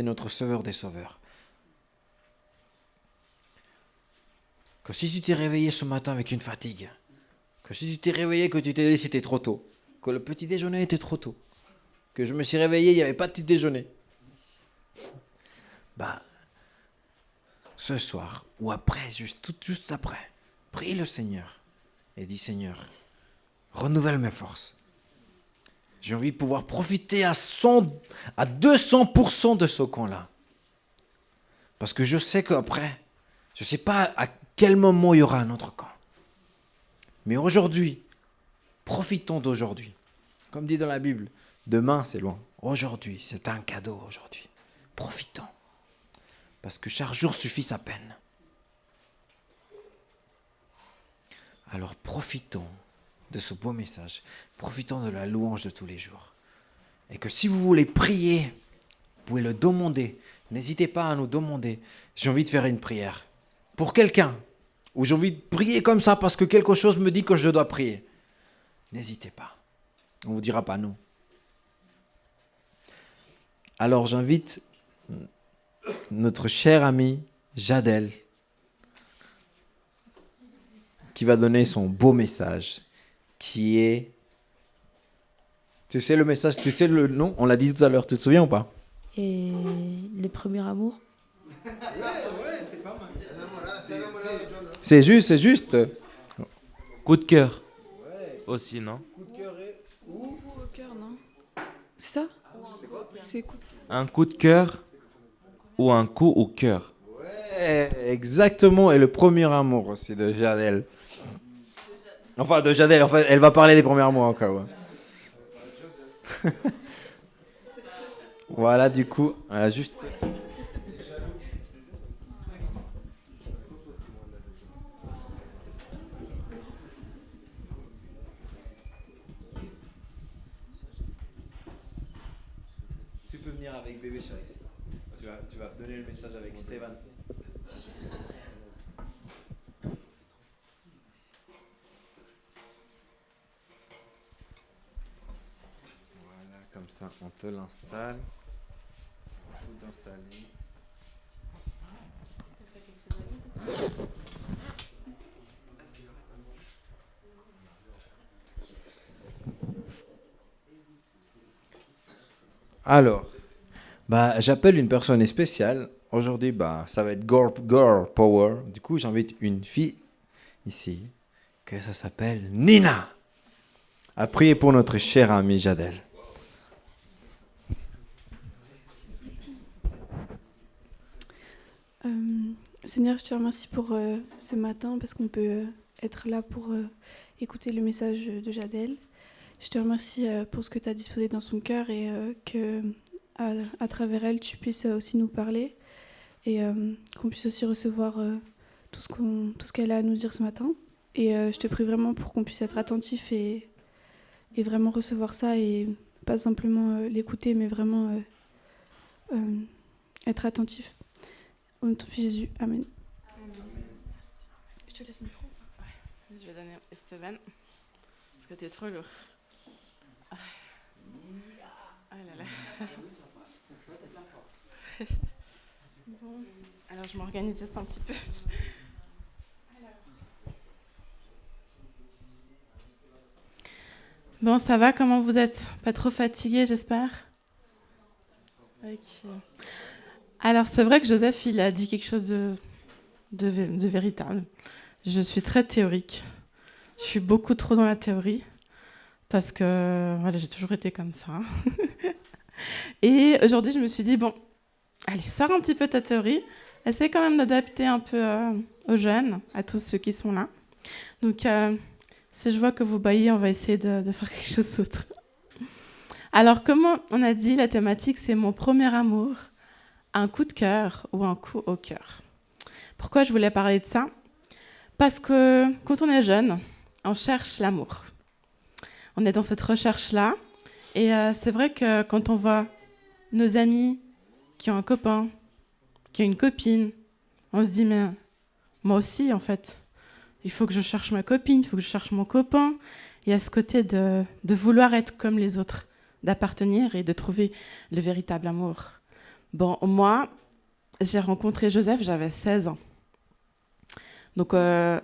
c'est notre sauveur des sauveurs. Que si tu t'es réveillé ce matin avec une fatigue, que si tu t'es réveillé, que tu t'es dit c'était trop tôt, que le petit déjeuner était trop tôt, que je me suis réveillé, il n'y avait pas de petit déjeuner. Ce soir, ou après, juste après, prie le Seigneur et dis Seigneur, renouvelle mes forces. J'ai envie de pouvoir profiter à 200% de ce camp-là. Parce que je sais qu'après, je ne sais pas à quel moment il y aura un autre camp. Mais aujourd'hui, profitons d'aujourd'hui. Comme dit dans la Bible, demain c'est loin. Aujourd'hui, c'est un cadeau aujourd'hui. Profitons. Parce que chaque jour suffit sa peine. Alors profitons de ce beau message. Profitons de la louange de tous les jours. Et que si vous voulez prier, vous pouvez le demander. N'hésitez pas à nous demander. J'ai envie de faire une prière. Pour quelqu'un. Ou j'ai envie de prier comme ça parce que quelque chose me dit que je dois prier. N'hésitez pas. On ne vous dira pas non. Alors j'invite notre cher ami Jadel qui va donner son beau message qui est... Tu sais le message, tu sais le nom? On l'a dit tout à l'heure, tu te souviens ou pas? Et le premier amour. Ouais, c'est pas mal. C'est juste. Coup de cœur. Aussi, non? Coup de cœur et... Coup au cœur, non? C'est ça? C'est coup. Un coup de cœur ou un coup au cœur. Ouais, exactement. Et le premier amour aussi de Jadel. Enfin, de Jadel, en fait, elle va parler des premiers amours en cas où. Voilà, du coup, juste... Tu peux venir avec bébé chéri ici. Tu vas donner le message avec Stéphane. Voilà, comme ça, on te l'installe. Tout installé. Alors, j'appelle une personne spéciale. Aujourd'hui, ça va être girl power. Du coup, j'invite une fille ici, que ça s'appelle Nina, à prier pour notre cher ami Jadel. Seigneur, je te remercie pour ce matin parce qu'on peut être là pour écouter le message de Jadel. Je te remercie pour ce que tu as disposé dans son cœur et que à travers elle, tu puisses aussi nous parler et qu'on puisse aussi recevoir tout ce qu'elle a à nous dire ce matin. Et je te prie vraiment pour qu'on puisse être attentif et vraiment recevoir ça et pas simplement l'écouter, mais vraiment être attentif. Au nom de ton fils Jésus, Amen. Je te laisse le micro. Ouais. Je vais donner à Esteban, parce que t'es trop lourd. Ah là là. Bon, alors je m'organise juste un petit peu. Bon, ça va? Comment vous êtes? Pas trop fatigué, j'espère? Ok. Alors, c'est vrai que Joseph, il a dit quelque chose de véritable. Je suis très théorique. Je suis beaucoup trop dans la théorie parce que voilà, j'ai toujours été comme ça. Et aujourd'hui, je me suis dit, bon, allez, sors un petit peu ta théorie. Essaie quand même d'adapter un peu aux jeunes, à tous ceux qui sont là. Donc, si je vois que vous baillez, on va essayer de faire quelque chose d'autre. Alors, comme on a dit, la thématique, c'est mon premier amour. Un coup de cœur ou un coup au cœur. Pourquoi je voulais parler de ça? Parce que quand on est jeune, on cherche l'amour. On est dans cette recherche-là. Et c'est vrai que quand on voit nos amis qui ont un copain, qui ont une copine, on se dit, mais moi aussi, en fait, il faut que je cherche ma copine, il faut que je cherche mon copain. Il y a ce côté de vouloir être comme les autres, d'appartenir et de trouver le véritable amour. Bon, moi, j'ai rencontré Joseph, j'avais 16 ans. Donc,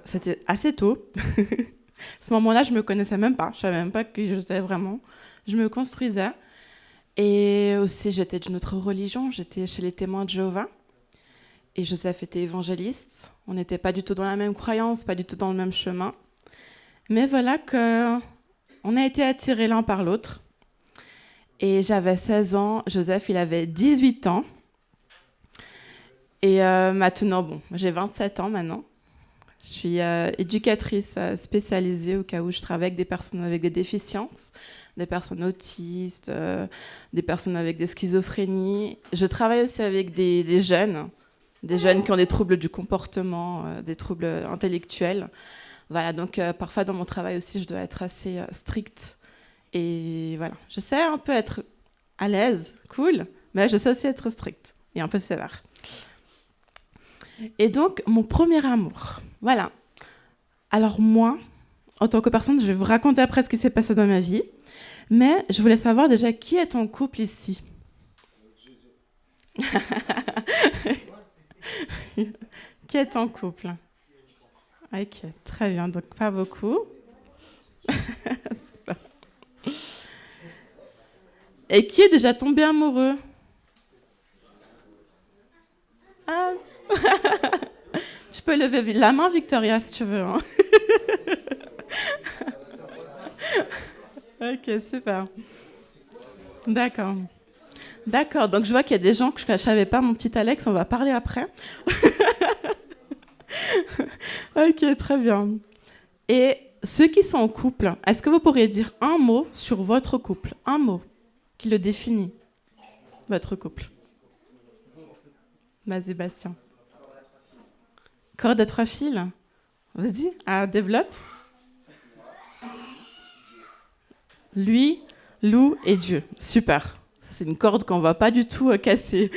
c'était assez tôt. À ce moment-là, je ne me connaissais même pas. Je ne savais même pas qui j'étais vraiment. Je me construisais. Et aussi, j'étais d'une autre religion. J'étais chez les témoins de Jéhovah. Et Joseph était évangéliste. On n'était pas du tout dans la même croyance, pas du tout dans le même chemin. Mais voilà qu'on a été attirés l'un par l'autre. Et j'avais 16 ans. Joseph, il avait 18 ans. Et maintenant, bon, j'ai 27 ans maintenant. Je suis éducatrice spécialisée au cas où je travaille avec des personnes avec des déficiences, des personnes autistes, des personnes avec des schizophrénies. Je travaille aussi avec des jeunes qui ont des troubles du comportement, des troubles intellectuels. Voilà, donc parfois dans mon travail aussi, je dois être assez stricte. Et voilà, je sais un peu être à l'aise, cool, mais je sais aussi être stricte et un peu sévère. Et donc, mon premier amour, voilà. Alors moi, en tant que personne, je vais vous raconter après ce qui s'est passé dans ma vie, mais je voulais savoir déjà qui est en couple ici. Qui est en couple? Ok, très bien, donc pas beaucoup. Super. Et qui est déjà tombé amoureux? Ah. Tu peux lever la main, Victoria, si tu veux. Hein. Ok, super. D'accord. D'accord, donc je vois qu'il y a des gens que je ne savais pas, mon petit Alex, on va parler après. Ok, très bien. Et ceux qui sont en couple, est-ce que vous pourriez dire un mot sur votre couple? Un mot qui le définit, votre couple. Vas-y, Bastien. Corde à 3 fils. Vas-y, développe. Lui, loup et Dieu. Super. Ça, c'est une corde qu'on ne va pas du tout casser.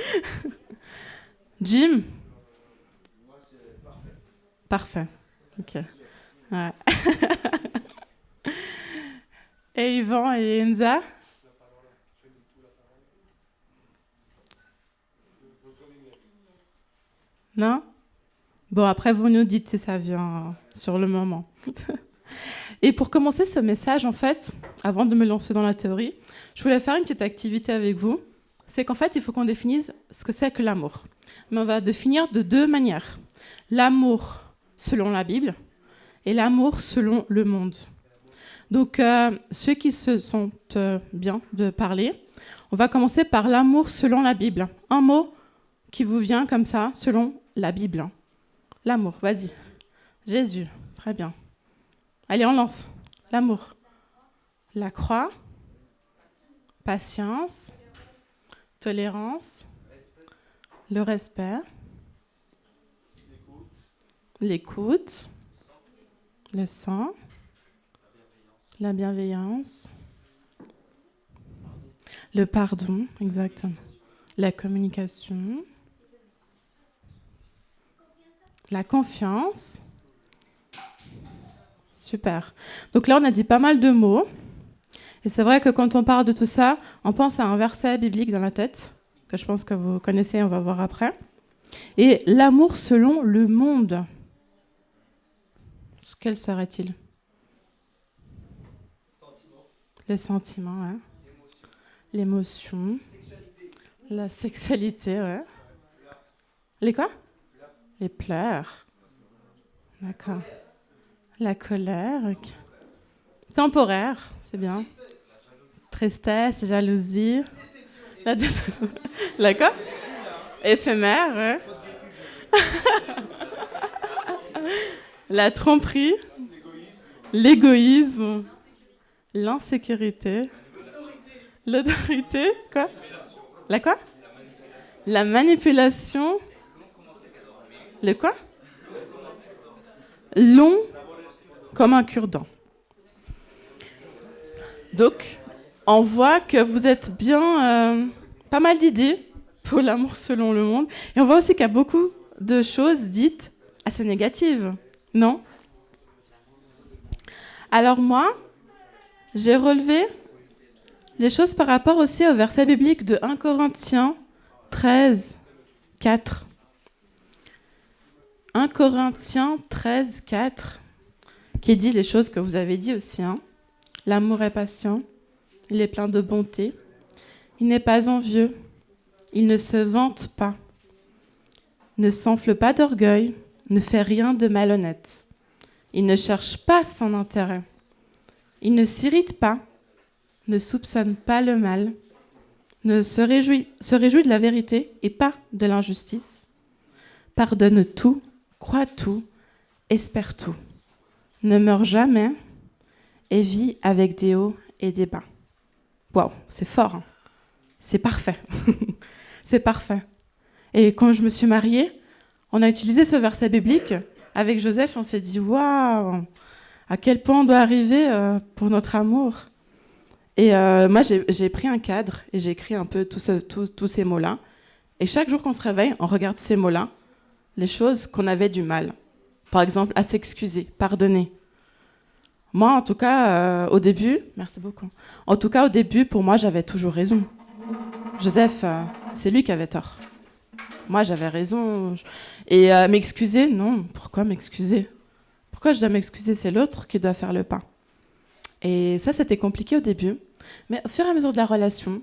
Jim? Parfait. Ok. Ouais. Et Yvan et Enza? Non? Bon, après, vous nous dites si ça vient sur le moment. Et pour commencer ce message, en fait, avant de me lancer dans la théorie, je voulais faire une petite activité avec vous. C'est qu'en fait, il faut qu'on définisse ce que c'est que l'amour. Mais on va définir de 2 manières. L'amour selon la Bible et l'amour selon le monde. Donc, ceux qui se sentent bien de parler, on va commencer par l'amour selon la Bible. Un mot qui vous vient comme ça, selon la Bible. L'amour, vas-y. Jésus, très bien. Allez, on lance. L'amour. La croix. Patience. Tolérance. Le respect. L'écoute. Le sang. La bienveillance. Le pardon, exactement. La communication. La confiance. Super. Donc là, on a dit pas mal de mots. Et c'est vrai que quand on parle de tout ça, on pense à un verset biblique dans la tête, que je pense que vous connaissez, on va voir après. Et l'amour selon le monde. Quel serait-il? Le sentiment, ouais. L'émotion. La sexualité, ouais. Les quoi? Les pleurs. D'accord. La colère. Okay. Temporaire, c'est bien. Tristesse, jalousie. La quoi? Éphémère, ouais. La tromperie. L'égoïsme. L'insécurité. L'autorité. Quoi? La quoi? La manipulation. Le quoi? Long comme un cure-dent. Donc, on voit que vous êtes bien pas mal d'idées pour l'amour selon le monde. Et on voit aussi qu'il y a beaucoup de choses dites assez négatives, non? Alors moi, j'ai relevé les choses par rapport aussi au verset biblique de 1 Corinthiens 13, 4. 1 Corinthiens 13, 4, qui dit les choses que vous avez dit aussi. L'amour est patient, il est plein de bonté, il n'est pas envieux, il ne se vante pas, ne s'enfle pas d'orgueil, ne fait rien de malhonnête. Il ne cherche pas son intérêt. Il ne s'irrite pas, ne soupçonne pas le mal, ne se réjouit de la vérité et pas de l'injustice. Pardonne tout, croit tout, espère tout. Ne meurt jamais et vit avec des hauts et des bas. Waouh, c'est fort, hein. C'est parfait. C'est parfait. Et quand je me suis mariée, on a utilisé ce verset biblique avec Joseph. On s'est dit, waouh, à quel point on doit arriver pour notre amour. Et moi, j'ai pris un cadre et j'ai écrit un peu tous ces mots-là. Et chaque jour qu'on se réveille, on regarde ces mots-là, les choses qu'on avait du mal. Par exemple, à s'excuser, pardonner. Moi, en tout cas, au début, merci beaucoup. En tout cas, au début, pour moi, j'avais toujours raison. Joseph, c'est lui qui avait tort. Moi, j'avais raison. Et m'excuser, non. Pourquoi m'excuser ? Pourquoi je dois m'excuser ? C'est l'autre qui doit faire le pas. Et ça, c'était compliqué au début. Mais au fur et à mesure de la relation,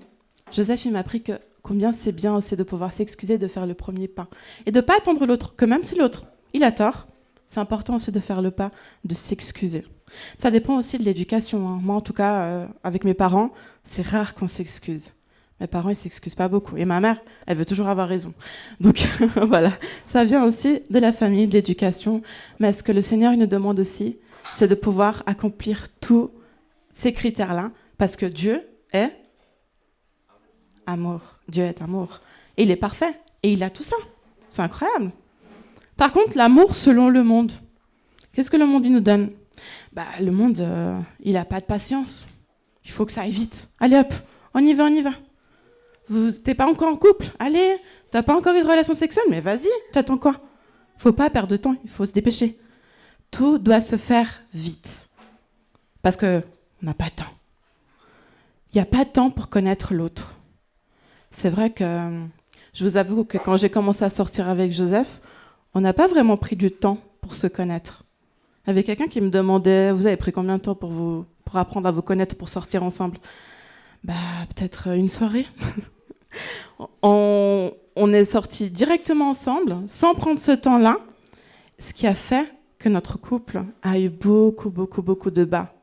Joseph, il m'a appris que combien c'est bien aussi de pouvoir s'excuser, de faire le premier pas. Et de ne pas attendre l'autre, que même si l'autre, il a tort, c'est important aussi de faire le pas, de s'excuser. Ça dépend aussi de l'éducation. Moi, en tout cas, avec mes parents, c'est rare qu'on s'excuse. Mes parents, ils ne s'excusent pas beaucoup. Et ma mère, elle veut toujours avoir raison. Donc, voilà. Ça vient aussi de la famille, de l'éducation. Mais ce que le Seigneur il nous demande aussi, c'est de pouvoir accomplir tous ces critères-là. Parce que Dieu est amour. Dieu est amour. Et il est parfait. Et il a tout ça. C'est incroyable. Par contre, l'amour selon le monde. Qu'est-ce que le monde il nous donne ? Le monde, il n'a pas de patience. Il faut que ça aille vite. Allez hop, on y va, on y va. T'es pas encore en couple ? Allez, t'as pas encore eu de relation sexuelle ? Mais vas-y, t'attends quoi ? Faut pas perdre de temps, il faut se dépêcher. Tout doit se faire vite. Parce qu'on n'a pas de temps. Il n'y a pas de temps pour connaître l'autre. C'est vrai que je vous avoue que quand j'ai commencé à sortir avec Joseph, on n'a pas vraiment pris du temps pour se connaître. Il y avait quelqu'un qui me demandait, vous avez pris combien de temps pour apprendre à vous connaître, pour sortir ensemble ? Peut-être une soirée. On est sortis directement ensemble, sans prendre ce temps-là, ce qui a fait que notre couple a eu beaucoup, beaucoup, beaucoup de bas.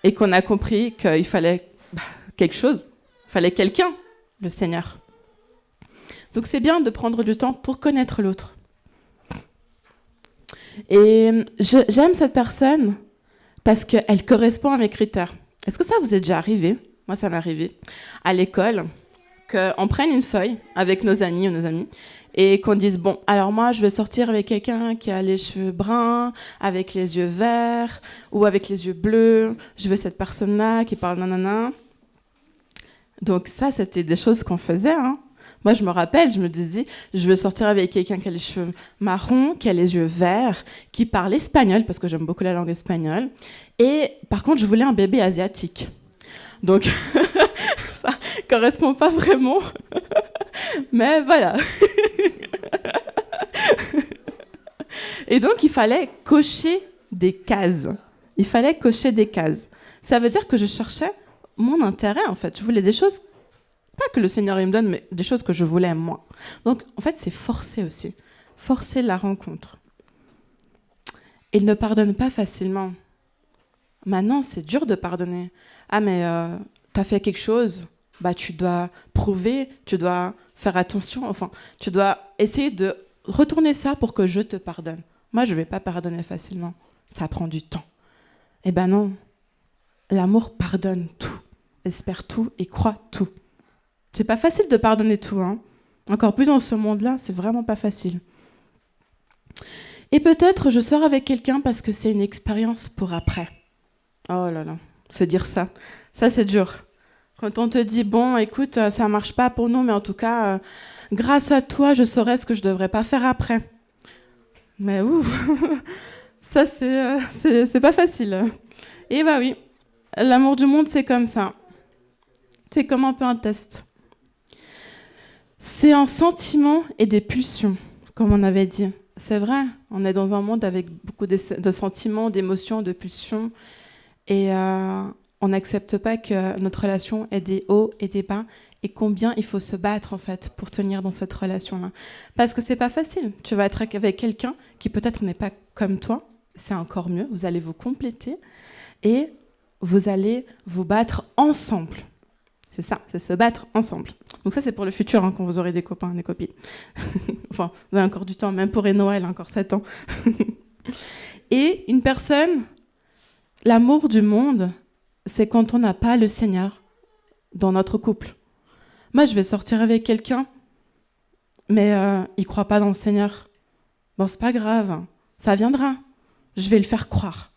Et qu'on a compris qu'il fallait quelque chose, il fallait quelqu'un, le Seigneur. Donc c'est bien de prendre du temps pour connaître l'autre. Et j'aime cette personne parce qu'elle correspond à mes critères. Est-ce que ça vous est déjà arrivé ? Moi, ça m'est arrivé à l'école, qu'on prenne une feuille avec nos amis ou nos amies et qu'on dise, bon, alors moi, je vais sortir avec quelqu'un qui a les cheveux bruns, avec les yeux verts ou avec les yeux bleus. Je veux cette personne-là qui parle nanana. Donc ça, c'était des choses qu'on faisait, Moi, je me rappelle, je me disais, je veux sortir avec quelqu'un qui a les cheveux marrons, qui a les yeux verts, qui parle espagnol, parce que j'aime beaucoup la langue espagnole. Et par contre, je voulais un bébé asiatique. Donc, ça ne correspond pas vraiment. Mais voilà. Et donc, il fallait cocher des cases. Il fallait cocher des cases. Ça veut dire que je cherchais mon intérêt, en fait. Je voulais des choses, pas que le Seigneur il me donne, mais des choses que je voulais moi. Donc, en fait, c'est forcer aussi. Forcer la rencontre. Il ne pardonne pas facilement. Maintenant, c'est dur de pardonner. Ah, mais t'as fait quelque chose, tu dois prouver, tu dois faire attention, enfin, tu dois essayer de retourner ça pour que je te pardonne. Moi, je ne vais pas pardonner facilement. Ça prend du temps. Eh ben non. L'amour pardonne tout, espère tout et croit tout. C'est pas facile de pardonner tout, Encore plus dans ce monde-là, c'est vraiment pas facile. Et peut-être je sors avec quelqu'un parce que c'est une expérience pour après. Oh là là, se dire ça c'est dur. Quand on te dit, bon, écoute, ça marche pas pour nous, mais en tout cas, grâce à toi, je saurai ce que je devrais pas faire après. Mais ça c'est pas facile. Et oui, l'amour du monde, c'est comme ça. C'est comme un peu un test. C'est un sentiment et des pulsions, comme on avait dit. C'est vrai, on est dans un monde avec beaucoup de sentiments, d'émotions, de pulsions. Et on n'accepte pas que notre relation ait des hauts et des bas. Et combien il faut se battre, en fait, pour tenir dans cette relation-là. Parce que c'est pas facile. Tu vas être avec quelqu'un qui peut-être n'est pas comme toi. C'est encore mieux. Vous allez vous compléter. Et vous allez vous battre ensemble. C'est ça, c'est se battre ensemble. Donc ça, c'est pour le futur, hein, quand vous aurez des copains, des copines. Enfin, vous avez encore du temps, même pour Noël, encore 7 ans. Et une personne, l'amour du monde, c'est quand on n'a pas le Seigneur dans notre couple. Moi, je vais sortir avec quelqu'un, mais il ne croit pas dans le Seigneur. Bon, c'est pas grave, ça viendra. Je vais le faire croire.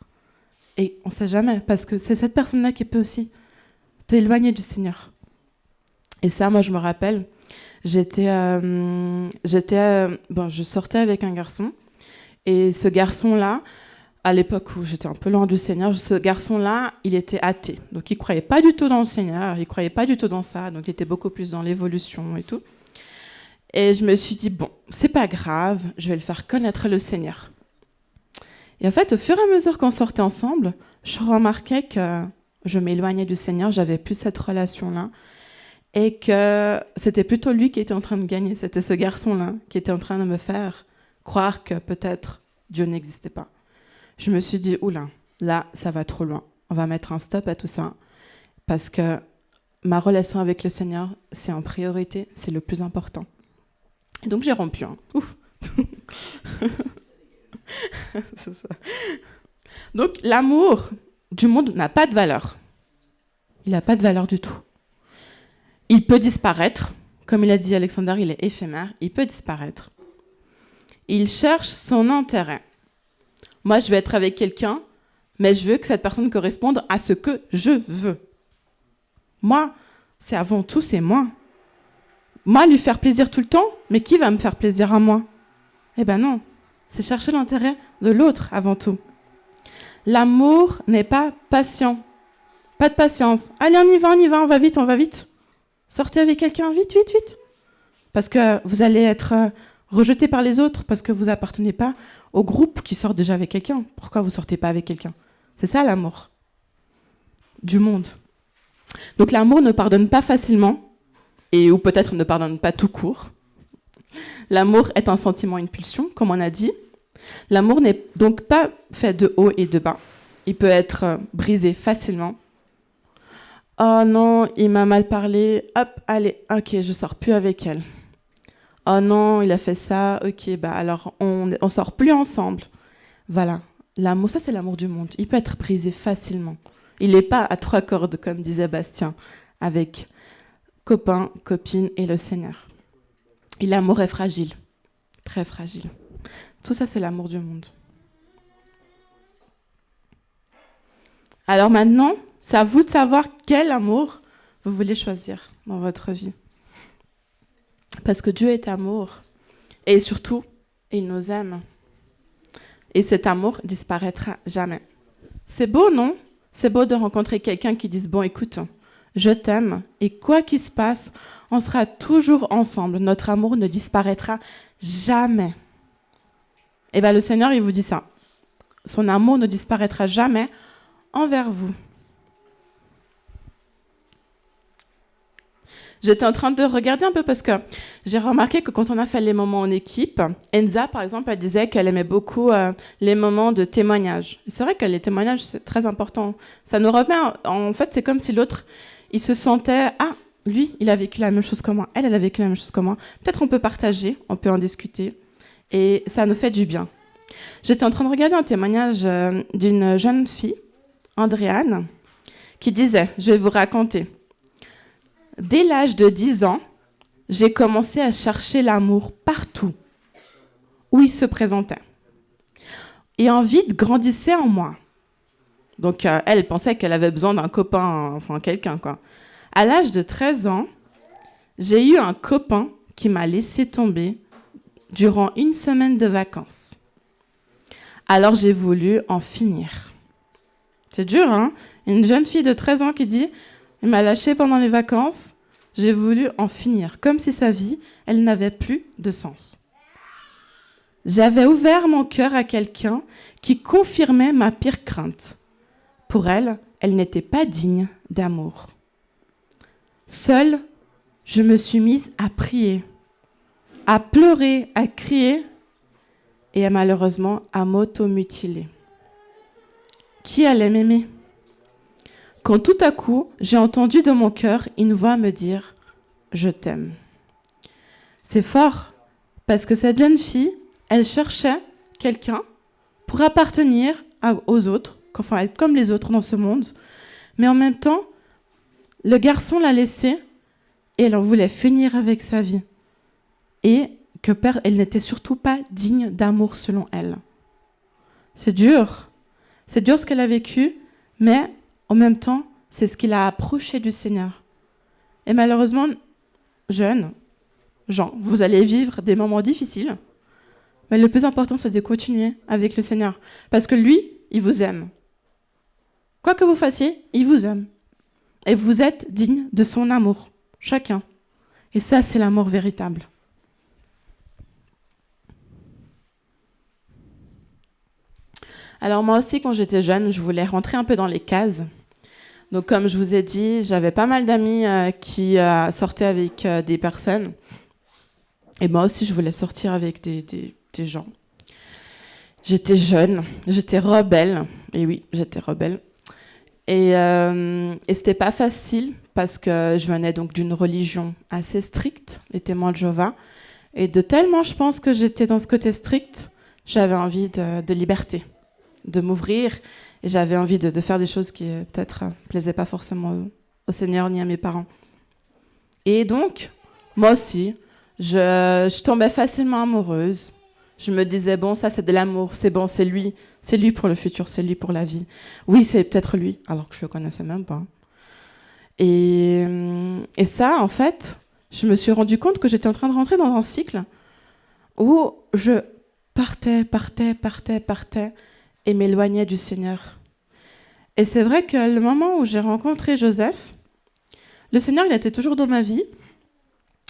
Et on ne sait jamais, parce que c'est cette personne-là qui peut aussi t'éloigner du Seigneur. Et ça, moi, je me rappelle, je sortais avec un garçon, et ce garçon-là, à l'époque où j'étais un peu loin du Seigneur, ce garçon-là, il était athée. Donc, il ne croyait pas du tout dans le Seigneur, il ne croyait pas du tout dans ça, donc il était beaucoup plus dans l'évolution et tout. Et je me suis dit, bon, c'est pas grave, je vais le faire connaître le Seigneur. Et en fait, au fur et à mesure qu'on sortait ensemble, je remarquais que je m'éloignais du Seigneur, j'avais plus cette relation-là, et que c'était plutôt lui qui était en train de gagner, c'était ce garçon-là qui était en train de me faire croire que peut-être Dieu n'existait pas. Je me suis dit, oula, là, ça va trop loin. On va mettre un stop à tout ça. Parce que ma relation avec le Seigneur, c'est en priorité, c'est le plus important. Et donc, j'ai rompu. Hein. Ouf. C'est ça. Donc, l'amour du monde n'a pas de valeur. Il n'a pas de valeur du tout. Il peut disparaître. Comme il a dit Alexander, il est éphémère. Il peut disparaître. Il cherche son intérêt. Moi, je vais être avec quelqu'un, mais je veux que cette personne corresponde à ce que je veux. Moi, c'est avant tout, c'est moi. Moi, lui faire plaisir tout le temps, mais qui va me faire plaisir à moi? Eh ben non, c'est chercher l'intérêt de l'autre avant tout. L'amour n'est pas patient. Pas de patience. Allez, on va vite. Sortez avec quelqu'un, vite. Parce que vous allez être rejeté par les autres, parce que vous n'appartenez pas au groupe qui sort déjà avec quelqu'un. Pourquoi vous ne sortez pas avec quelqu'un? C'est ça l'amour du monde. Donc l'amour ne pardonne pas facilement, ou peut-être ne pardonne pas tout court. L'amour est un sentiment, une pulsion, comme on a dit. L'amour n'est donc pas fait de haut et de bas. Il peut être brisé facilement. Oh non, il m'a mal parlé. Hop, allez, ok, je sors plus avec elle. Oh non, il a fait ça. Ok, bah alors on sort plus ensemble. Voilà, l'amour, ça c'est l'amour du monde. Il peut être brisé facilement. Il n'est pas à 3 cordes, comme disait Bastien, avec copain, copine et le Seigneur. Et l'amour est fragile, très fragile. Tout ça, c'est l'amour du monde. Alors maintenant, c'est à vous de savoir quel amour vous voulez choisir dans votre vie. Parce que Dieu est amour. Et surtout, il nous aime. Et cet amour disparaîtra jamais. C'est beau, non? C'est beau de rencontrer quelqu'un qui dise, bon, écoute, je t'aime. Et quoi qu'il se passe, on sera toujours ensemble. Notre amour ne disparaîtra jamais. Et bien, le Seigneur, il vous dit ça. Son amour ne disparaîtra jamais envers vous. J'étais en train de regarder un peu parce que j'ai remarqué que quand on a fait les moments en équipe, Enza, par exemple, elle disait qu'elle aimait beaucoup les moments de témoignage. C'est vrai que les témoignages, c'est très important. Ça nous remet, en fait, c'est comme si l'autre, il se sentait, ah, lui, il a vécu la même chose que moi, elle a vécu la même chose que moi. Peut-être on peut partager, on peut en discuter, et ça nous fait du bien. J'étais en train de regarder un témoignage d'une jeune fille, Andréane, qui disait, je vais vous raconter. Dès l'âge de 10 ans, j'ai commencé à chercher l'amour partout où il se présentait. Et un vide grandissait en moi. Donc elle pensait qu'elle avait besoin d'un copain, enfin quelqu'un quoi. À l'âge de 13 ans, j'ai eu un copain qui m'a laissé tomber durant une semaine de vacances. Alors j'ai voulu en finir. C'est dur, hein? Une jeune fille de 13 ans qui dit « Il m'a lâché pendant les vacances, j'ai voulu en finir, comme si sa vie, elle n'avait plus de sens. J'avais ouvert mon cœur à quelqu'un qui confirmait ma pire crainte. Pour elle, elle n'était pas digne d'amour. Seule, je me suis mise à prier, à pleurer, à crier et malheureusement à m'automutiler. Qui allait m'aimer ? Quand tout à coup, j'ai entendu de mon cœur une voix me dire « Je t'aime ». C'est fort, parce que cette jeune fille, elle cherchait quelqu'un pour appartenir aux autres, enfin être comme les autres dans ce monde, mais en même temps, le garçon l'a laissée et elle en voulait finir avec sa vie. Et elle n'était surtout pas digne d'amour selon elle. C'est dur ce qu'elle a vécu, mais en même temps, c'est ce qui l'a approché du Seigneur. Et malheureusement, jeunes, gens, vous allez vivre des moments difficiles, mais le plus important, c'est de continuer avec le Seigneur. Parce que lui, il vous aime. Quoi que vous fassiez, il vous aime. Et vous êtes digne de son amour, chacun. Et ça, c'est l'amour véritable. Alors moi aussi, quand j'étais jeune, je voulais rentrer un peu dans les cases. Donc comme je vous ai dit, j'avais pas mal d'amis qui sortaient avec des personnes. Et moi aussi, je voulais sortir avec des gens. J'étais jeune, j'étais rebelle. Et oui, j'étais rebelle. Et c'était pas facile parce que je venais donc d'une religion assez stricte, les témoins de Jéhovah. Et de tellement, je pense que j'étais dans ce côté strict, j'avais envie de liberté, de m'ouvrir. Et j'avais envie de faire des choses qui peut-être plaisaient pas forcément au Seigneur ni à mes parents. Et donc, moi aussi, je tombais facilement amoureuse. Je me disais, bon, ça c'est de l'amour, c'est bon, c'est lui pour le futur, c'est lui pour la vie. Oui, c'est peut-être lui, alors que je le connaissais même pas. Et ça, en fait, je me suis rendu compte que j'étais en train de rentrer dans un cycle où je partais et m'éloignais du Seigneur. Et c'est vrai que le moment où j'ai rencontré Joseph, le Seigneur, il était toujours dans ma vie.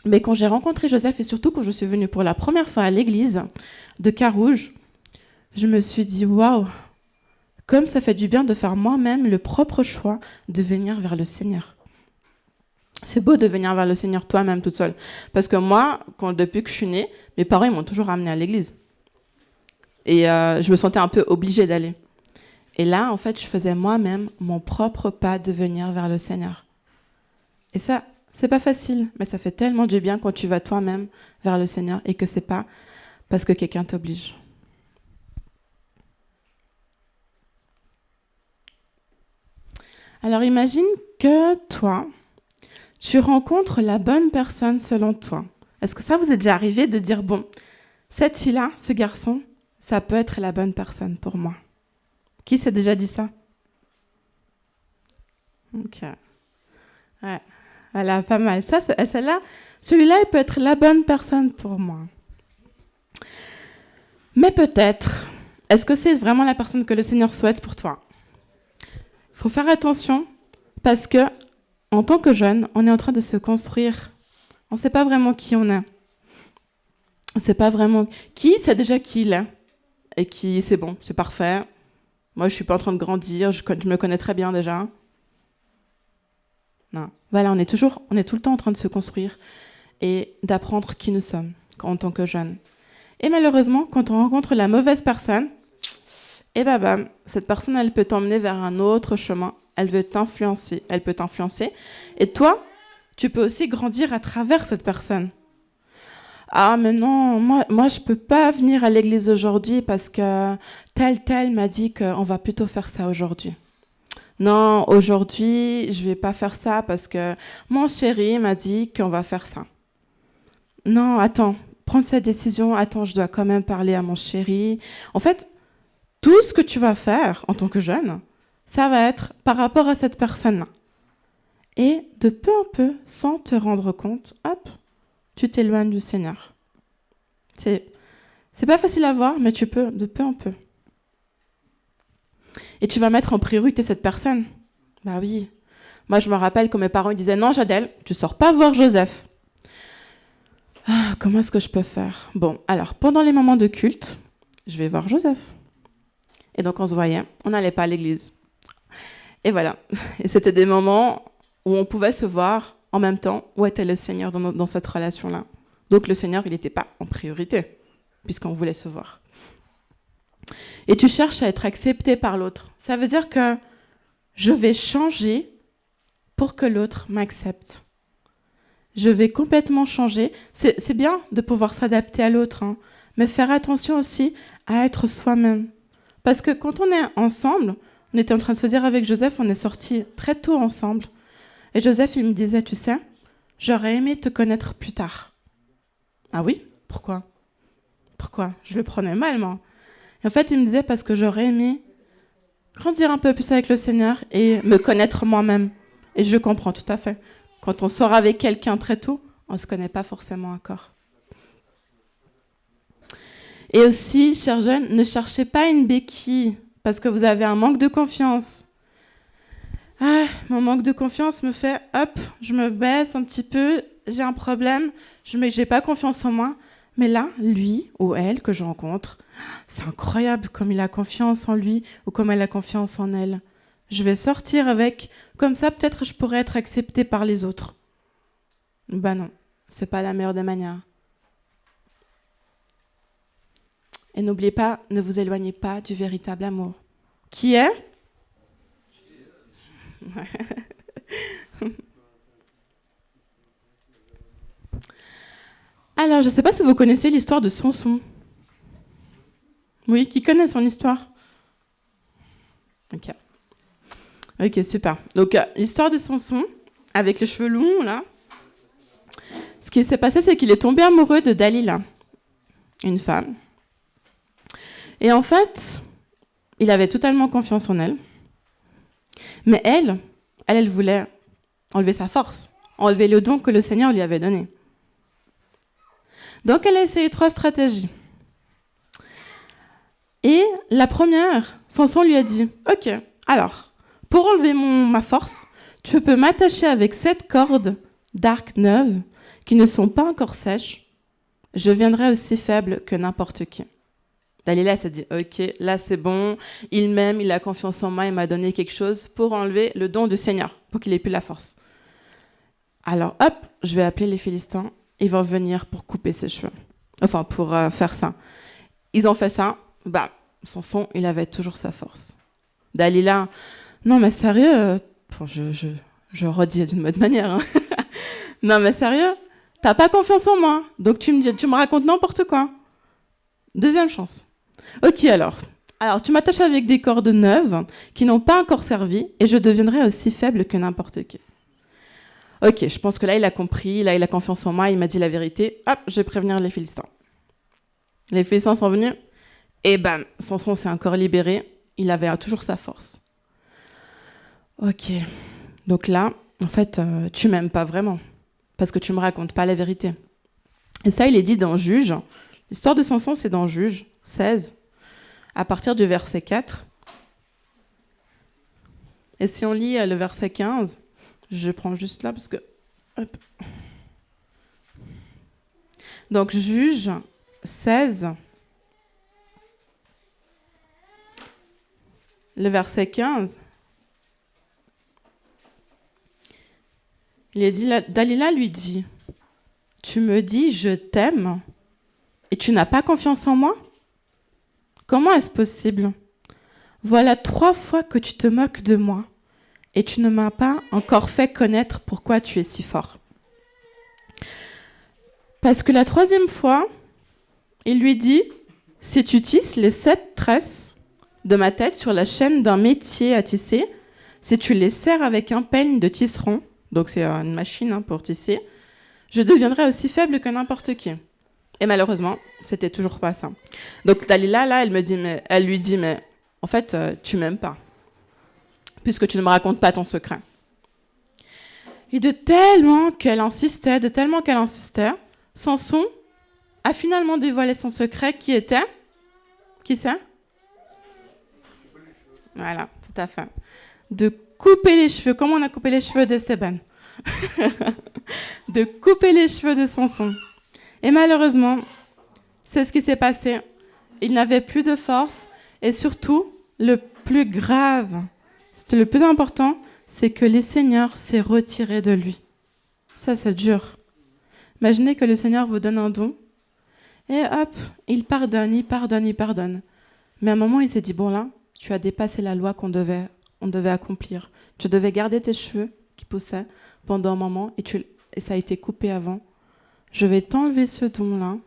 Mais quand j'ai rencontré Joseph, et surtout quand je suis venue pour la première fois à l'église de Carouge, je me suis dit, waouh, comme ça fait du bien de faire moi-même le propre choix de venir vers le Seigneur. C'est beau de venir vers le Seigneur toi-même toute seule. Parce que moi, depuis que je suis née, mes parents ils m'ont toujours amenée à l'église. Et je me sentais un peu obligée d'aller. Et là, en fait, je faisais moi-même mon propre pas de venir vers le Seigneur. Et ça, c'est pas facile, mais ça fait tellement du bien quand tu vas toi-même vers le Seigneur et que c'est pas parce que quelqu'un t'oblige. Alors imagine que toi, tu rencontres la bonne personne selon toi. Est-ce que ça vous est déjà arrivé de dire, bon, cette fille-là, ce garçon, ça peut être la bonne personne pour moi? Qui s'est déjà dit ça? Ok. Ouais. Voilà, pas mal. Ça, celle-là, celui-là, il peut être la bonne personne pour moi. Mais peut-être, est-ce que c'est vraiment la personne que le Seigneur souhaite pour toi? Il faut faire attention parce que, en tant que jeune, on est en train de se construire. On ne sait pas vraiment qui on est. On ne sait pas vraiment qui sait déjà qui il est. Et qui, c'est bon, c'est parfait. Moi, je ne suis pas en train de grandir, je me connais très bien déjà. Non. Voilà, on est tout le temps en train de se construire et d'apprendre qui nous sommes en tant que jeunes. Et malheureusement, quand on rencontre la mauvaise personne, cette personne, elle peut t'emmener vers un autre chemin. Elle peut t'influencer. Et toi, tu peux aussi grandir à travers cette personne. Ah, mais non, moi je peux pas venir à l'église aujourd'hui parce que tel m'a dit qu'on va plutôt faire ça aujourd'hui. Non, aujourd'hui, je vais pas faire ça parce que mon chéri m'a dit qu'on va faire ça. Non, attends, prendre cette décision, attends, je dois quand même parler à mon chéri. En fait, tout ce que tu vas faire en tant que jeune, ça va être par rapport à cette personne-là. Et de peu en peu, sans te rendre compte, hop, tu t'éloignes du Seigneur. C'est pas facile à voir, mais tu peux, de peu en peu. Et tu vas mettre en priorité cette personne. Bah oui. Moi, je me rappelle que mes parents ils disaient « Non, Jadel, tu sors pas voir Joseph. » Ah, comment est-ce que je peux faire? Bon, alors, pendant les moments de culte, je vais voir Joseph. Et donc, on se voyait, on n'allait pas à l'église. Et voilà. Et c'était des moments où on pouvait se voir en même temps où était le Seigneur dans cette relation-là. Donc, le Seigneur, il n'était pas en priorité, puisqu'on voulait se voir. Et tu cherches à être accepté par l'autre. Ça veut dire que je vais changer pour que l'autre m'accepte. Je vais complètement changer. C'est bien de pouvoir s'adapter à l'autre, hein, mais faire attention aussi à être soi-même. Parce que quand on est ensemble, on était en train de se dire avec Joseph, on est sortis très tôt ensemble. Et Joseph, il me disait, tu sais, j'aurais aimé te connaître plus tard. Ah oui? Pourquoi? Pourquoi? Je le prenais mal, moi. Et en fait, il me disait, parce que j'aurais aimé grandir un peu plus avec le Seigneur et me connaître moi-même. Et je comprends tout à fait. Quand on sort avec quelqu'un très tôt, on ne se connaît pas forcément encore. Et aussi, chers jeunes, ne cherchez pas une béquille parce que vous avez un manque de confiance. Ah, mon manque de confiance me fait, hop, je me baisse un petit peu, j'ai un problème, je n'ai pas confiance en moi. Mais là, lui ou elle que je rencontre, c'est incroyable comme il a confiance en lui ou comme elle a confiance en elle. Je vais sortir avec, comme ça peut-être je pourrais être acceptée par les autres. Ben non, c'est pas la meilleure des manières. Et n'oubliez pas, ne vous éloignez pas du véritable amour. Qui est? Alors, je ne sais pas si vous connaissez l'histoire de Samson. Oui, qui connaît son histoire? Ok, super. Donc, l'histoire de Samson, avec les cheveux longs, là. Ce qui s'est passé, c'est qu'il est tombé amoureux de Dalila, une femme. Et en fait, il avait totalement confiance en elle. Mais elle voulait enlever sa force, enlever le don que le Seigneur lui avait donné. Donc, elle a essayé 3 stratégies. Et la première, Samson lui a dit, « Ok, alors, pour enlever ma force, tu peux m'attacher avec 7 cordes d'arc neuves qui ne sont pas encore sèches. Je viendrai aussi faible que n'importe qui. » Dalila s'est dit, « Ok, là c'est bon, il m'aime, il a confiance en moi, il m'a donné quelque chose pour enlever le don du Seigneur, pour qu'il ait plus la force. Alors hop, je vais appeler les Philistins, ils vont venir pour couper ses cheveux. Enfin, pour faire ça. » Ils ont fait ça, bah, Samson, il avait toujours sa force. Dalila, non mais sérieux, je redis d'une bonne manière, hein. Non mais sérieux, t'as pas confiance en moi, donc tu me racontes n'importe quoi. Deuxième chance. Ok alors tu m'attaches avec des cordes neuves qui n'ont pas encore servi et je deviendrai aussi faible que n'importe qui. Ok, je pense que là il a compris, là il a confiance en moi, il m'a dit la vérité, hop, je vais prévenir les Philistins. Les Philistins sont venus et bam, Samson s'est encore libéré, il avait toujours sa force. Ok, donc là, en fait, tu m'aimes pas vraiment parce que tu me racontes pas la vérité. Et ça, il est dit dans Juge. L'histoire de Samson, c'est dans Juge 16, à partir du verset 4. Et si on lit le verset 15, je prends juste là parce que... Hop. Donc Juge 16, le verset 15. Il est dit, Dalila lui dit, « Tu me dis, je t'aime, et tu n'as pas confiance en moi? Comment est-ce possible? Voilà 3 fois que tu te moques de moi, et tu ne m'as pas encore fait connaître pourquoi tu es si fort. » Parce que la 3e fois, il lui dit, « Si tu tisses les 7 tresses de ma tête sur la chaîne d'un métier à tisser, si tu les serres avec un peigne de tisserand, donc c'est une machine pour tisser, je deviendrai aussi faible que n'importe qui. » Et malheureusement, c'était toujours pas ça. Donc Dalila, là, elle lui dit, mais en fait, tu m'aimes pas, puisque tu ne me racontes pas ton secret. Et de tellement qu'elle insistait, Samson a finalement dévoilé son secret, qui était... Qui c'est? Voilà, tout à fait. De couper les cheveux, comme on a coupé les cheveux d'Esteban, de couper les cheveux de Samson. Et malheureusement, c'est ce qui s'est passé. Il n'avait plus de force et surtout, le plus grave, c'était le plus important, c'est que le Seigneur s'est retiré de lui. Ça, c'est dur. Imaginez que le Seigneur vous donne un don et hop, il pardonne, il pardonne, il pardonne. Mais à un moment, il s'est dit, bon là, tu as dépassé la loi qu'on devait accomplir. Tu devais garder tes cheveux qui poussaient pendant un moment et ça a été coupé avant. Je vais t'enlever ce don-là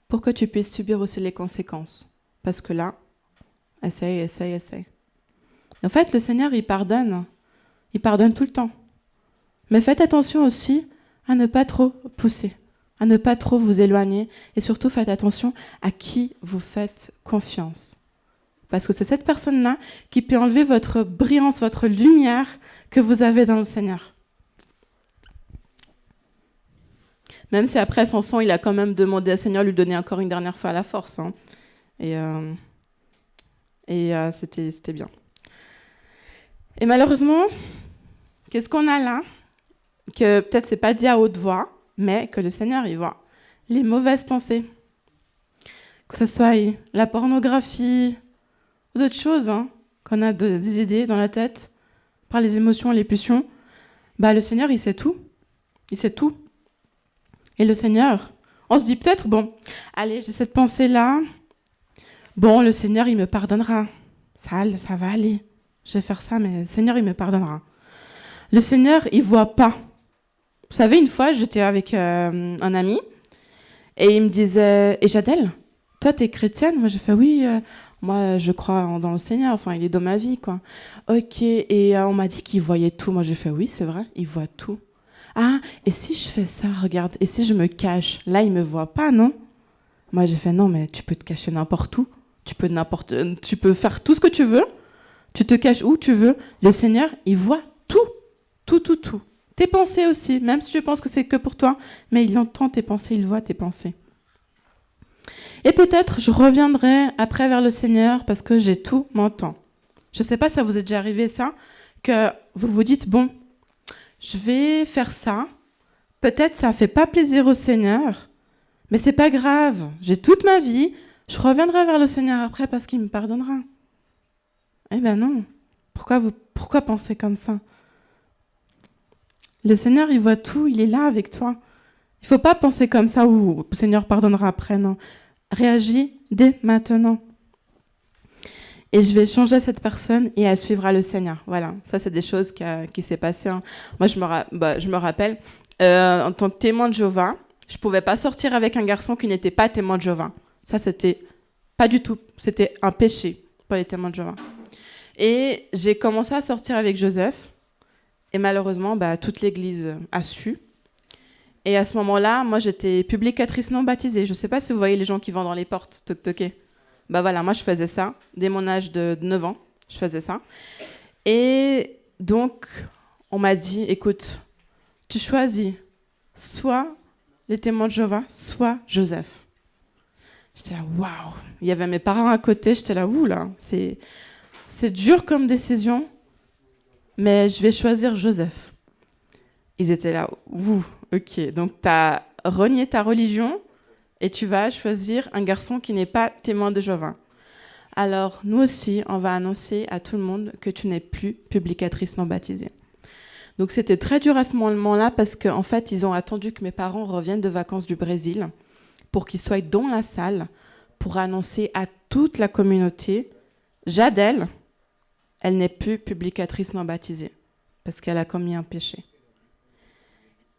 pour que tu puisses subir aussi les conséquences. Parce que là, essaye. En fait, le Seigneur, il pardonne tout le temps. Mais faites attention aussi à ne pas trop pousser, à ne pas trop vous éloigner et surtout faites attention à qui vous faites confiance. Parce que c'est cette personne-là qui peut enlever votre brillance, votre lumière que vous avez dans le Seigneur. Même si après Samson, il a quand même demandé au Seigneur de lui donner encore une dernière fois la force. Hein. Et c'était bien. Et malheureusement, qu'est-ce qu'on a là? Que peut-être c'est pas dit à haute voix, mais que le Seigneur y voit. Les mauvaises pensées. Que ce soit la pornographie ou d'autres choses, hein, qu'on a des idées dans la tête, par les émotions, les pulsions. Le Seigneur, il sait tout. Il sait tout. Et le Seigneur, on se dit peut-être, bon, allez, j'ai cette pensée-là. Bon, le Seigneur, il me pardonnera. Ça va aller. Je vais faire ça, mais le Seigneur, il me pardonnera. Le Seigneur, il voit pas. Vous savez, une fois, j'étais avec un ami et il me disait, et Jadel, toi, t'es chrétienne? Moi, j'ai fait, oui, moi, je crois dans le Seigneur. Enfin, il est dans ma vie, quoi. Ok, et on m'a dit qu'il voyait tout. Moi, j'ai fait, oui, c'est vrai, il voit tout. Ah, et si je fais ça, regarde, et si je me cache? Là, il me voit pas, non? Moi, j'ai fait, non, mais tu peux te cacher n'importe où. Tu peux faire tout ce que tu veux. Tu te caches où tu veux. Le Seigneur, il voit tout. Tout. Tes pensées aussi, même si tu penses que c'est que pour toi, mais il entend tes pensées, il voit tes pensées. Et peut-être, je reviendrai après vers le Seigneur parce que j'ai tout mon temps. Je ne sais pas si ça vous est déjà arrivé, ça, que vous vous dites, bon, je vais faire ça. Peut-être ça ne fait pas plaisir au Seigneur, mais c'est pas grave. J'ai toute ma vie. Je reviendrai vers le Seigneur après parce qu'il me pardonnera. Eh ben non. Pourquoi penser comme ça? Le Seigneur, il voit tout. Il est là avec toi. Il ne faut pas penser comme ça ou le Seigneur pardonnera après. Non. Réagis dès maintenant. Et je vais changer cette personne et elle suivra le Seigneur. Voilà, ça c'est des choses qui s'est passé. Hein. Moi, je me rappelle, en tant que témoin de Jéhovah, je ne pouvais pas sortir avec un garçon qui n'était pas témoin de Jéhovah. Ça, c'était pas du tout. C'était un péché pour les témoins de Jéhovah. Et j'ai commencé à sortir avec Joseph. Et malheureusement, toute l'église a su. Et à ce moment-là, moi, j'étais publicatrice non baptisée. Je ne sais pas si vous voyez les gens qui vont dans les portes, toc-toquer. Voilà, moi je faisais ça, dès mon âge de 9 ans, je faisais ça. Et donc, on m'a dit, écoute, tu choisis soit les témoins de Jéhovah, soit Joseph. J'étais là, waouh. Il y avait mes parents à côté, j'étais là, ouh là, c'est dur comme décision, mais je vais choisir Joseph. Ils étaient là, ouh, ok, donc tu as renié ta religion, et tu vas choisir un garçon qui n'est pas témoin de Jéhovah. Alors, nous aussi, on va annoncer à tout le monde que tu n'es plus publicatrice non baptisée. Donc, c'était très dur à ce moment-là parce qu'en fait, ils ont attendu que mes parents reviennent de vacances du Brésil pour qu'ils soient dans la salle pour annoncer à toute la communauté, Jadel, elle n'est plus publicatrice non baptisée parce qu'elle a commis un péché.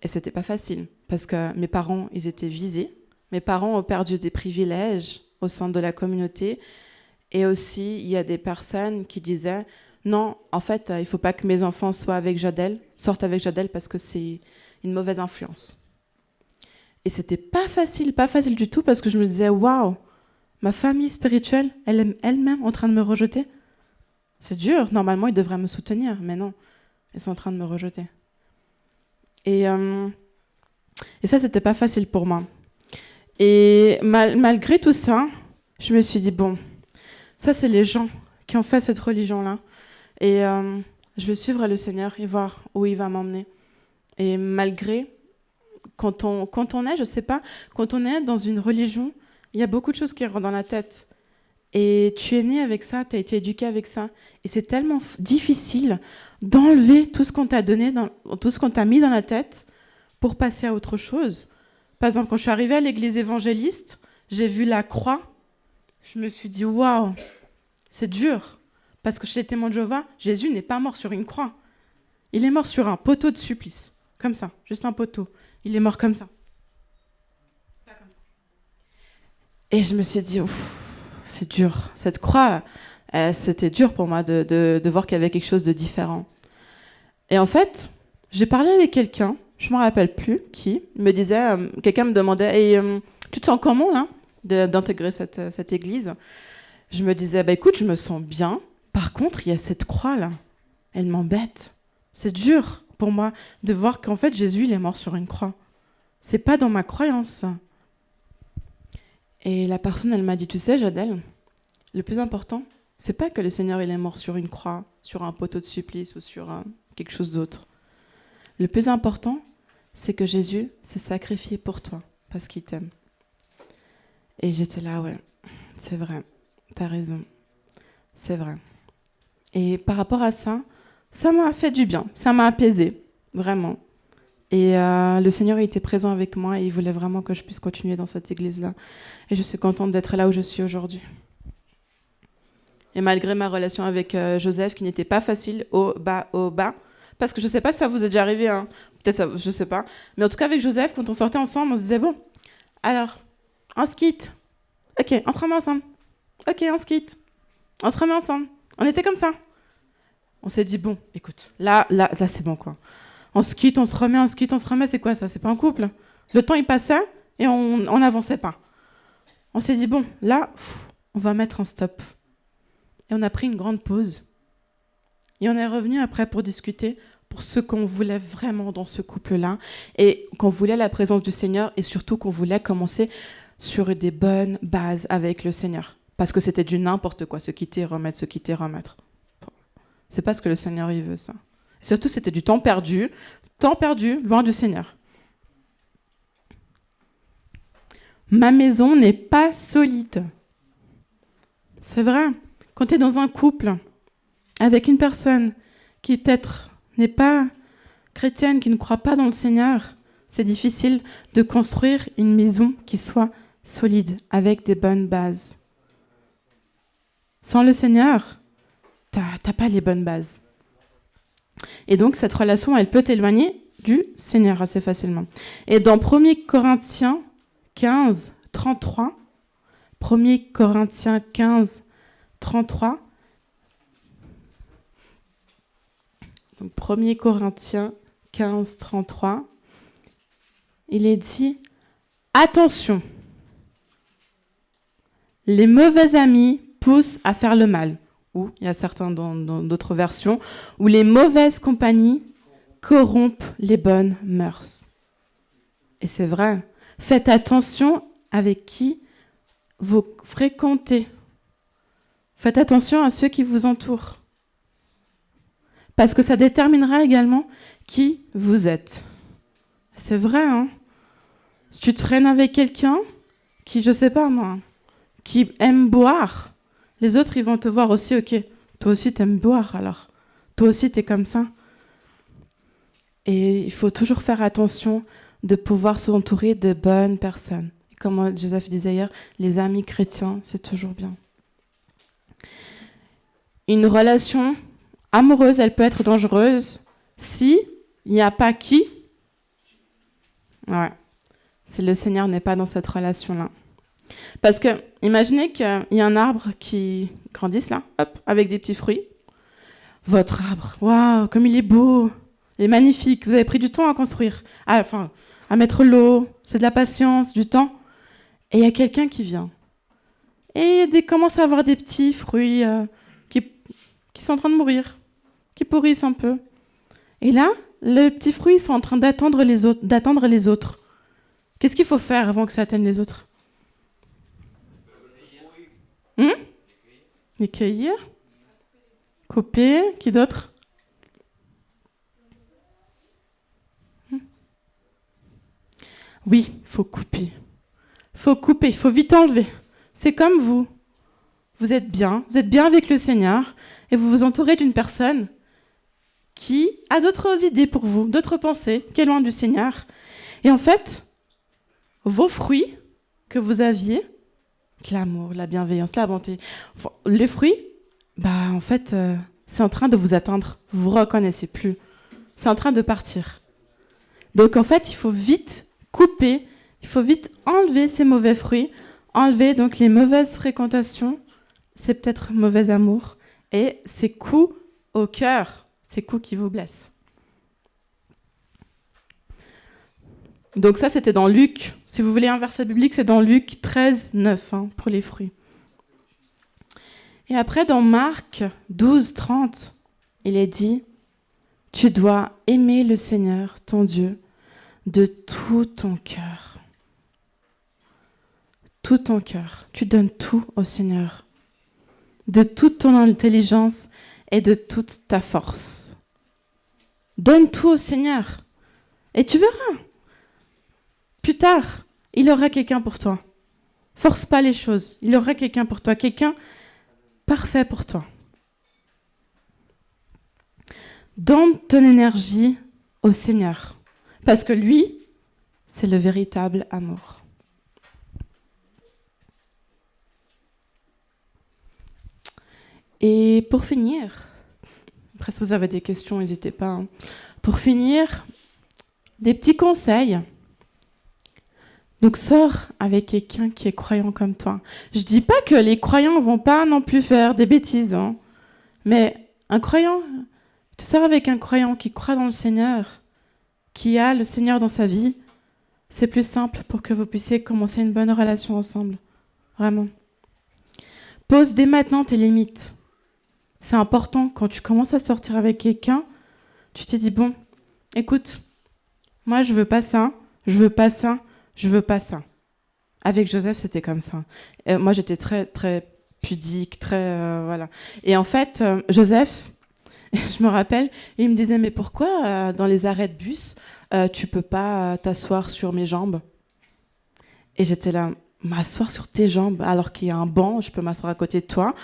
Et c'était pas facile parce que mes parents, ils étaient visés. Mes parents ont perdu des privilèges au sein de la communauté. Et aussi, il y a des personnes qui disaient « Non, en fait, il ne faut pas que mes enfants sortent avec Jadel parce que c'est une mauvaise influence. » Et c'était pas facile du tout parce que je me disais « Waouh, ma famille spirituelle, elle est elle-même en train de me rejeter. C'est dur, normalement, ils devraient me soutenir, mais non, ils sont en train de me rejeter. » Et ça, c'était pas facile pour moi. Et malgré tout ça, je me suis dit, bon, ça c'est les gens qui ont fait cette religion-là. Et je veux suivre le Seigneur et voir où il va m'emmener. Et malgré, quand on est, je sais pas, quand on est dans une religion, il y a beaucoup de choses qui rentrent dans la tête. Et tu es né avec ça, tu as été éduqué avec ça. Et c'est tellement difficile d'enlever tout ce qu'on t'a donné, tout ce qu'on t'a mis dans la tête pour passer à autre chose. Par exemple, quand je suis arrivée à l'église évangéliste, j'ai vu la croix. Je me suis dit, waouh, c'est dur. Parce que chez les témoins de Jéhovah, Jésus n'est pas mort sur une croix. Il est mort sur un poteau de supplice. Comme ça, juste un poteau. Il est mort comme ça. Pas comme ça. Et je me suis dit, ouf, c'est dur. Cette croix, c'était dur pour moi de voir qu'il y avait quelque chose de différent. Et en fait, j'ai parlé avec quelqu'un, je ne me rappelle plus qui, me disait, quelqu'un me demandait, tu te sens comment là d'intégrer cette église? Je me disais, écoute, je me sens bien. Par contre, il y a cette croix là, elle m'embête. C'est dur pour moi de voir qu'en fait Jésus il est mort sur une croix. C'est pas dans ma croyance ça. Et la personne elle m'a dit, tu sais Jadel, le plus important, c'est pas que le Seigneur il est mort sur une croix, sur un poteau de supplice ou sur quelque chose d'autre. Le plus important, c'est que Jésus s'est sacrifié pour toi parce qu'il t'aime. Et j'étais là, ouais, c'est vrai, t'as raison, c'est vrai. Et par rapport à ça, ça m'a fait du bien, ça m'a apaisée, vraiment. Et le Seigneur il était présent avec moi et il voulait vraiment que je puisse continuer dans cette église-là. Et je suis contente d'être là où je suis aujourd'hui. Et malgré ma relation avec Joseph, qui n'était pas facile, au bas, parce que je ne sais pas si ça vous est déjà arrivé, hein. Peut-être ça, je ne sais pas. Mais en tout cas, avec Joseph, quand on sortait ensemble, on se disait, bon, alors, on se quitte. Ok, on se remet ensemble. Ok, on se quitte. On se remet ensemble. On était comme ça. On s'est dit, bon, écoute, là c'est bon, quoi. On se quitte, on se remet, on se quitte, on se remet, c'est quoi ça? C'est pas un couple. Le temps, il passait et on n'avançait pas. On s'est dit, bon, là, on va mettre un stop. Et on a pris une grande pause. Et on est revenu après pour discuter pour ce qu'on voulait vraiment dans ce couple-là et qu'on voulait la présence du Seigneur et surtout qu'on voulait commencer sur des bonnes bases avec le Seigneur. Parce que c'était du n'importe quoi, se quitter, remettre, se quitter, remettre. C'est pas ce que le Seigneur il veut, ça. Et surtout, c'était du temps perdu loin du Seigneur. Ma maison n'est pas solide. C'est vrai. Quand tu es dans un couple avec une personne qui peut-être n'est pas chrétienne, qui ne croit pas dans le Seigneur, c'est difficile de construire une maison qui soit solide, avec des bonnes bases. Sans le Seigneur, t'as pas les bonnes bases. Et donc, cette relation, elle peut t'éloigner du Seigneur assez facilement. Et dans 1 Corinthiens 15, 33, 1 Corinthiens 15, 33, donc 1 Corinthiens 15, 33, il est dit « Attention, les mauvais amis poussent à faire le mal. » Ou, il y a certains dans d'autres versions, où les mauvaises compagnies corrompent les bonnes mœurs. Et c'est vrai. Faites attention avec qui vous fréquentez. Faites attention à ceux qui vous entourent. Parce que ça déterminera également qui vous êtes. C'est vrai, hein? Si tu traînes avec quelqu'un qui, je sais pas moi, qui aime boire, les autres, ils vont te voir aussi, ok, toi aussi t'aimes boire alors. Toi aussi t'es comme ça. Et il faut toujours faire attention de pouvoir s'entourer de bonnes personnes. Comme Joseph disait hier, les amis chrétiens, c'est toujours bien. Une relation amoureuse, elle peut être dangereuse si il n'y a pas qui. Ouais. Si le Seigneur n'est pas dans cette relation-là. Parce que, imaginez qu'il y a un arbre qui grandisse là, hop, avec des petits fruits. Votre arbre, waouh, comme il est beau, il est magnifique. Vous avez pris du temps à construire, à mettre l'eau, c'est de la patience, du temps. Et il y a quelqu'un qui vient. Et il commence à avoir des petits fruits qui sont en train de mourir, qui pourrissent un peu. Et là, les petits fruits sont en train d'attendre les autres. Qu'est-ce qu'il faut faire avant que ça atteigne les autres? Les cueillir, couper, qui d'autre? Oui, il faut couper. Il faut vite enlever. C'est comme vous. Vous êtes bien avec le Seigneur et vous vous entourez d'une personne qui a d'autres idées pour vous, d'autres pensées, qui est loin du Seigneur. Et en fait, vos fruits que vous aviez, l'amour, la bienveillance, la bonté, les fruits, en fait, c'est en train de vous atteindre. Vous ne vous reconnaissez plus. C'est en train de partir. Donc en fait, il faut vite couper, il faut vite enlever ces mauvais fruits, enlever donc les mauvaises fréquentations, c'est peut-être mauvais amour, et ces coups au cœur, ces coups qui vous blessent. Donc ça, c'était dans Luc. Si vous voulez un verset biblique, c'est dans Luc 13, 9, pour les fruits. Et après, dans Marc 12, 30, il est dit « Tu dois aimer le Seigneur, ton Dieu, de tout ton cœur. » Tout ton cœur. Tu donnes tout au Seigneur. De toute ton intelligence et de toute ta force. Donne tout au Seigneur. Et tu verras. Plus tard, il aura quelqu'un pour toi. Force pas les choses. Il aura quelqu'un pour toi. Quelqu'un parfait pour toi. Donne ton énergie au Seigneur. Parce que lui, c'est le véritable amour. Et pour finir, après si vous avez des questions, n'hésitez pas. Pour finir, des petits conseils. Donc sors avec quelqu'un qui est croyant comme toi. Je dis pas que les croyants vont pas non plus faire des bêtises, mais un croyant, tu sors avec un croyant qui croit dans le Seigneur, qui a le Seigneur dans sa vie, c'est plus simple pour que vous puissiez commencer une bonne relation ensemble. Vraiment. Pose dès maintenant tes limites. C'est important quand tu commences à sortir avec quelqu'un, tu t'es dit, bon, écoute, moi je veux pas ça, je veux pas ça, je veux pas ça. Avec Joseph, c'était comme ça. Moi, j'étais très, très pudique, très... voilà. Et en fait, Joseph, je me rappelle, il me disait, mais pourquoi dans les arrêts de bus, tu peux pas t'asseoir sur mes jambes? Et j'étais là, m'asseoir sur tes jambes alors qu'il y a un banc, je peux m'asseoir à côté de toi.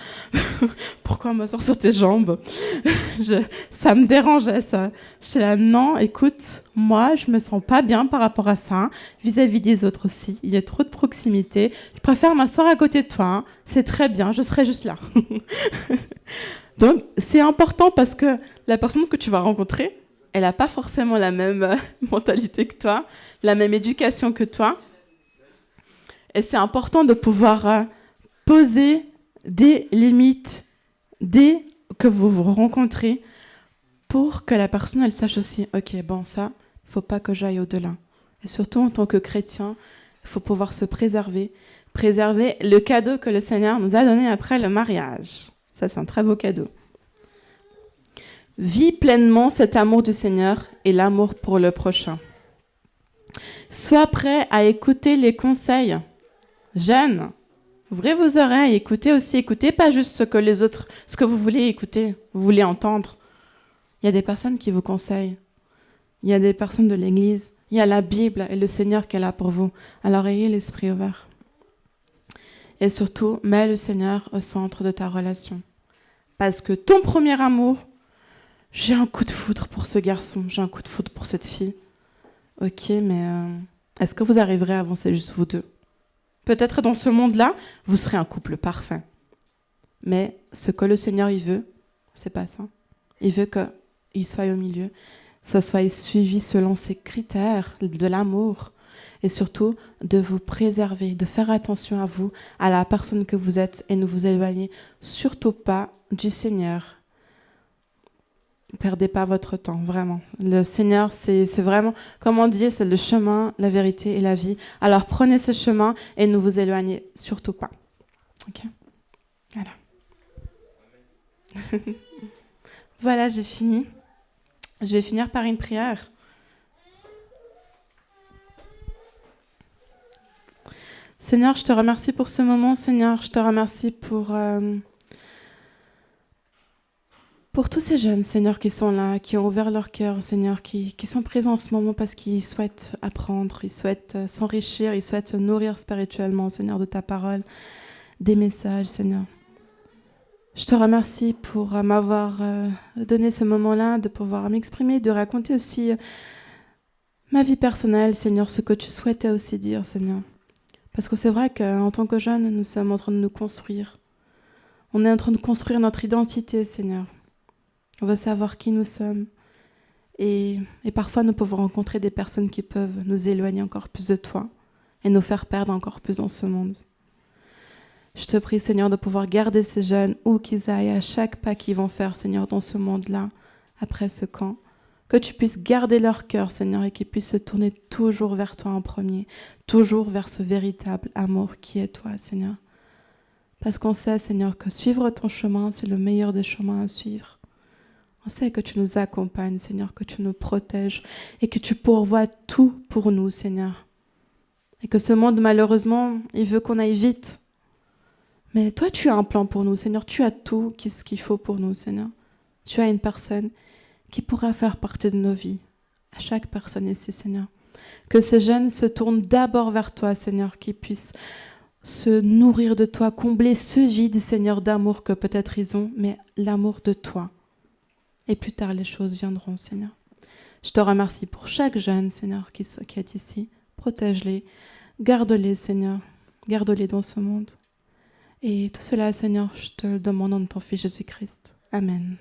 Pourquoi m'asseoir sur tes jambes? Ça me dérangeait, ça. J'étais là, non, écoute, moi, je me sens pas bien par rapport à ça, vis-à-vis des autres aussi. Il y a trop de proximité. Je préfère m'asseoir à côté de toi. C'est très bien, je serai juste là. Donc, c'est important parce que la personne que tu vas rencontrer, elle n'a pas forcément la même mentalité que toi, la même éducation que toi. Et c'est important de pouvoir poser des limites dès que vous vous rencontrez pour que la personne, elle sache aussi, ok, bon, ça, il ne faut pas que j'aille au-delà. Et surtout, en tant que chrétien, il faut pouvoir se préserver le cadeau que le Seigneur nous a donné après le mariage. Ça, c'est un très beau cadeau. Vis pleinement cet amour du Seigneur et l'amour pour le prochain. Sois prêt à écouter les conseils. Jeunes, ouvrez vos oreilles, écoutez pas juste ce que vous voulez écouter, vous voulez entendre. Il y a des personnes qui vous conseillent. Il y a des personnes de l'Église. Il y a la Bible et le Seigneur qui est là pour vous. Alors ayez l'esprit ouvert. Et surtout, mets le Seigneur au centre de ta relation. Parce que ton premier amour, j'ai un coup de foudre pour ce garçon, j'ai un coup de foudre pour cette fille. Ok, mais est-ce que vous arriverez à avancer juste vous deux? Peut-être dans ce monde-là, vous serez un couple parfait. Mais ce que le Seigneur, il veut, c'est pas ça. Il veut qu'il soit au milieu, ça soit suivi selon ses critères de l'amour et surtout de vous préserver, de faire attention à vous, à la personne que vous êtes et ne vous éloignez surtout pas du Seigneur. Ne perdez pas votre temps, vraiment. Le Seigneur, c'est vraiment, comme on dit, c'est le chemin, la vérité et la vie. Alors prenez ce chemin et ne vous éloignez surtout pas. Ok? Voilà. Voilà, j'ai fini. Je vais finir par une prière. Seigneur, je te remercie pour ce moment. Seigneur, je te remercie pour Pour tous ces jeunes, Seigneur, qui sont là, qui ont ouvert leur cœur, Seigneur, qui sont présents en ce moment parce qu'ils souhaitent apprendre, ils souhaitent s'enrichir, ils souhaitent se nourrir spirituellement, Seigneur, de ta parole, des messages, Seigneur. Je te remercie pour m'avoir donné ce moment-là, de pouvoir m'exprimer, de raconter aussi ma vie personnelle, Seigneur, ce que tu souhaitais aussi dire, Seigneur. Parce que c'est vrai qu'en tant que jeunes, nous sommes en train de nous construire. On est en train de construire notre identité, Seigneur. On veut savoir qui nous sommes. Et parfois, nous pouvons rencontrer des personnes qui peuvent nous éloigner encore plus de toi et nous faire perdre encore plus dans ce monde. Je te prie, Seigneur, de pouvoir garder ces jeunes où qu'ils aillent, à chaque pas qu'ils vont faire, Seigneur, dans ce monde-là, après ce camp. Que tu puisses garder leur cœur, Seigneur, et qu'ils puissent se tourner toujours vers toi en premier, toujours vers ce véritable amour qui est toi, Seigneur. Parce qu'on sait, Seigneur, que suivre ton chemin, c'est le meilleur des chemins à suivre. On sait que tu nous accompagnes, Seigneur, que tu nous protèges et que tu pourvois tout pour nous, Seigneur. Et que ce monde, malheureusement, il veut qu'on aille vite. Mais toi, tu as un plan pour nous, Seigneur. Tu as tout ce qu'il faut pour nous, Seigneur. Tu as une personne qui pourra faire partie de nos vies. À chaque personne ici, Seigneur. Que ces jeunes se tournent d'abord vers toi, Seigneur, qu'ils puissent se nourrir de toi, combler ce vide, Seigneur, d'amour que peut-être ils ont, mais l'amour de toi. Et plus tard, les choses viendront, Seigneur. Je te remercie pour chaque jeune, Seigneur, qui est ici. Protège-les, garde-les, Seigneur. Garde-les dans ce monde. Et tout cela, Seigneur, je te le demande en ton Fils Jésus-Christ. Amen.